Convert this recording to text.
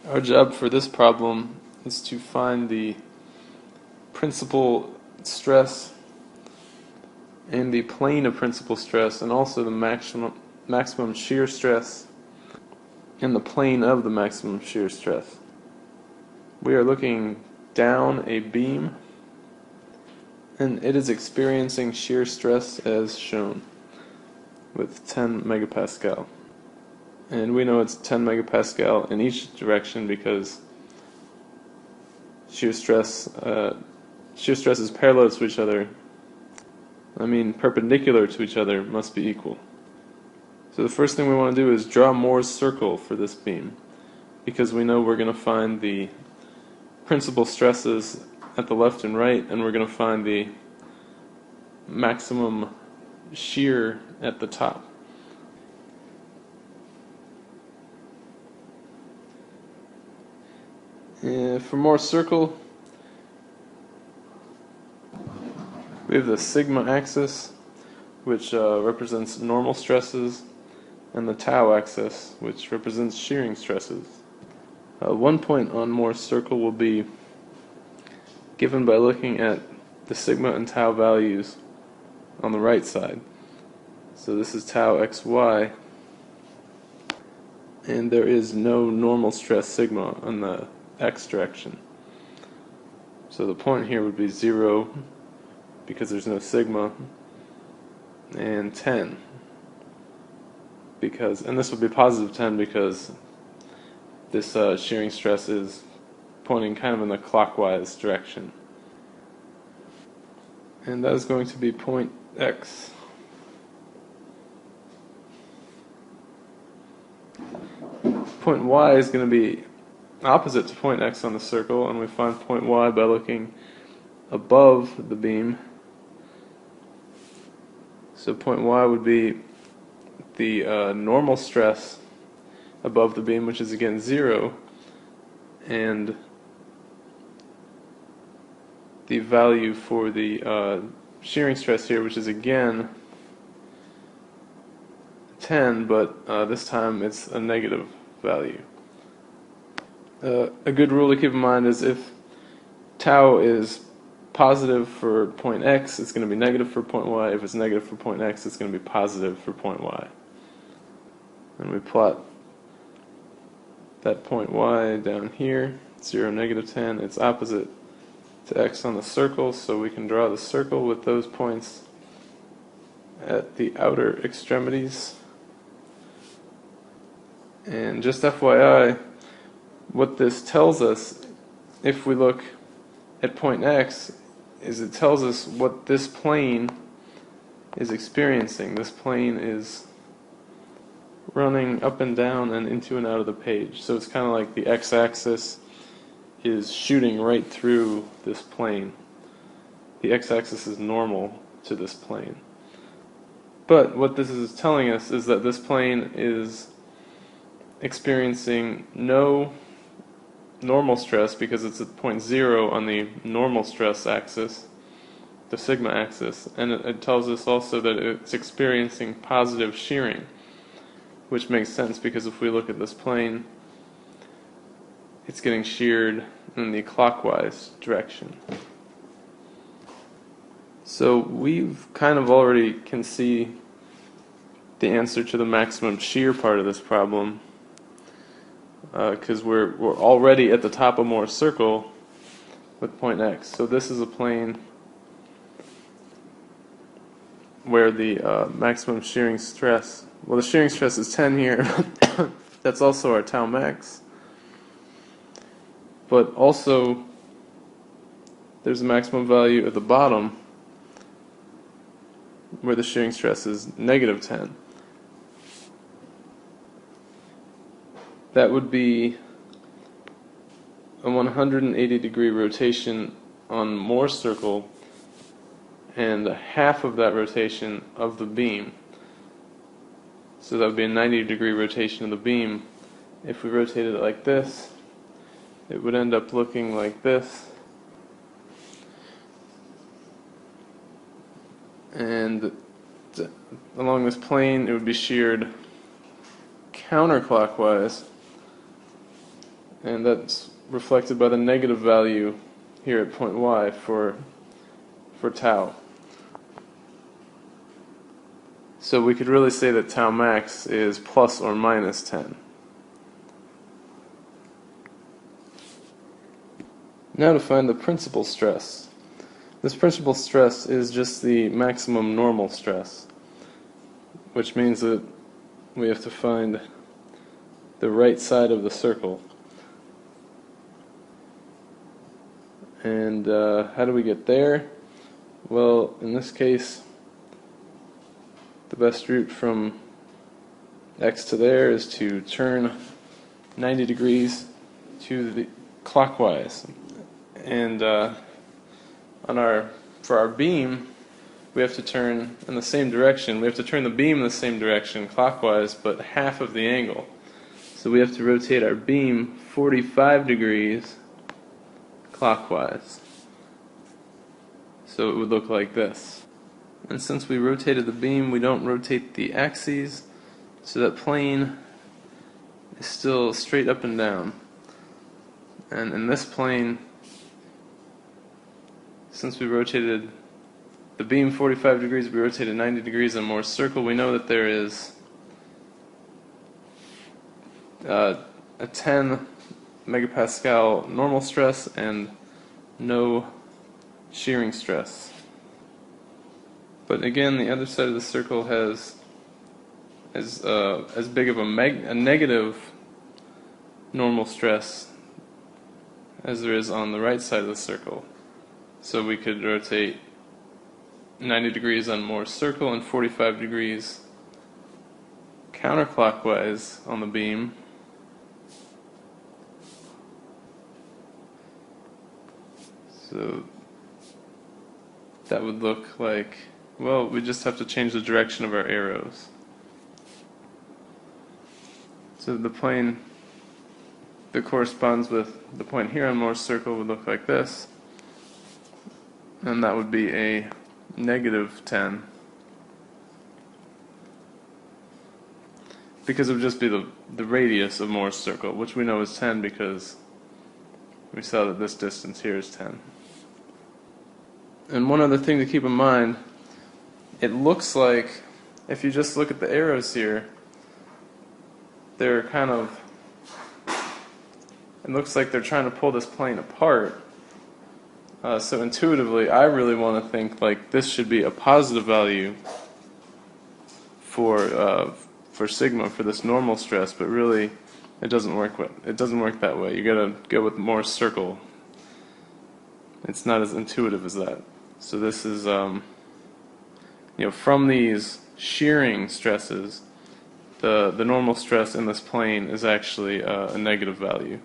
Our job for this problem is to find the principal stress and the plane of principal stress, and also the maximum shear stress and the plane of the maximum shear stress. We are looking down a beam, and it is experiencing shear stress as shown with 10 megapascal. And we know it's 10 megapascal in each direction because shear stress is parallel to each other. Perpendicular to each other must be equal. So the first thing we want to do is draw Mohr's circle for this beam, because we know we're going to find the principal stresses at the left and right, and we're going to find the maximum shear at the top. For Mohr's circle, we have the sigma axis, which represents normal stresses, and the tau axis, which represents shearing stresses. One point on Mohr's circle will be given by looking at the sigma and tau values on the right side. So this is tau xy, and there is no normal stress sigma on the x direction. So the point here would be 0 because there's no sigma, and 10 and this would be positive 10 because this shearing stress is pointing kind of in the clockwise direction. And that is going to be point x. Point y is going to be opposite to point x on the circle, and we find point y by looking above the beam. So point y would be the normal stress above the beam, which is again 0, and the value for the shearing stress here, which is again 10, but this time it's a negative value. A good rule to keep in mind is if tau is positive for point x, it's going to be negative for point y. If it's negative for point x, it's going to be positive for point y. And we plot that point y down here, 0, negative 10. It's opposite to x on the circle, so we can draw the circle with those points at the outer extremities. And just FYI, what this tells us, if we look at point x, is it tells us what this plane is experiencing. This plane is running up and down and into and out of the page. So it's kind of like the x-axis is shooting right through this plane. The x-axis is normal to this plane. But what this is telling us is that this plane is experiencing no normal stress because it's at point 0 on the normal stress axis, the sigma axis, and it tells us also that it's experiencing positive shearing, which makes sense because if we look at this plane, it's getting sheared in the clockwise direction. So we've kind of already can see the answer to the maximum shear part of this problem, because we're already at the top of Mohr's circle with point x. So this is a plane where the maximum shearing stress, well, the shearing stress is 10 here. That's also our tau max. But also, there's a maximum value at the bottom where the shearing stress is negative 10. That would be a 180-degree rotation on Mohr's circle and half of that rotation of the beam. So that would be a 90-degree rotation of the beam. If we rotated it like this, it would end up looking like this. And along this plane, it would be sheared counterclockwise and that's reflected by the negative value here at point y for tau. So we could really say that tau max is plus or minus 10. Now to find the principal stress. This principal stress is just the maximum normal stress, which means that we have to find the right side of the circle. And how do we get there? Well, in this case, the best route from x to there is to turn 90 degrees to the clockwise. And for our beam, we have to turn in the same direction. We have to turn the beam in the same direction, clockwise, but half of the angle. So we have to rotate our beam 45 degrees clockwise. So it would look like this. And since we rotated the beam, we don't rotate the axes, so that plane is still straight up and down. And in this plane, since we rotated the beam 45 degrees, we rotated 90 degrees on Mohr's circle, we know that there is a 10 megapascal normal stress and no shearing stress. But again, the other side of the circle has as big of a negative normal stress as there is on the right side of the circle. So we could rotate 90 degrees on Mohr's circle and 45 degrees counterclockwise on the beam. So that would look like, well, we just have to change the direction of our arrows. So the plane that corresponds with the point here on Mohr's circle would look like this, and that would be a negative 10, because it would just be the radius of Mohr's circle, which we know is 10 because we saw that this distance here is 10. And one other thing to keep in mind, it looks like, if you just look at the arrows here, they're kind of, it looks like they're trying to pull this plane apart. So intuitively, I really want to think like this should be a positive value for sigma, for this normal stress, but really it doesn't work that way. You gotta go with Mohr's circle. It's not as intuitive as that. So this is from these shearing stresses, the normal stress in this plane is actually a negative value.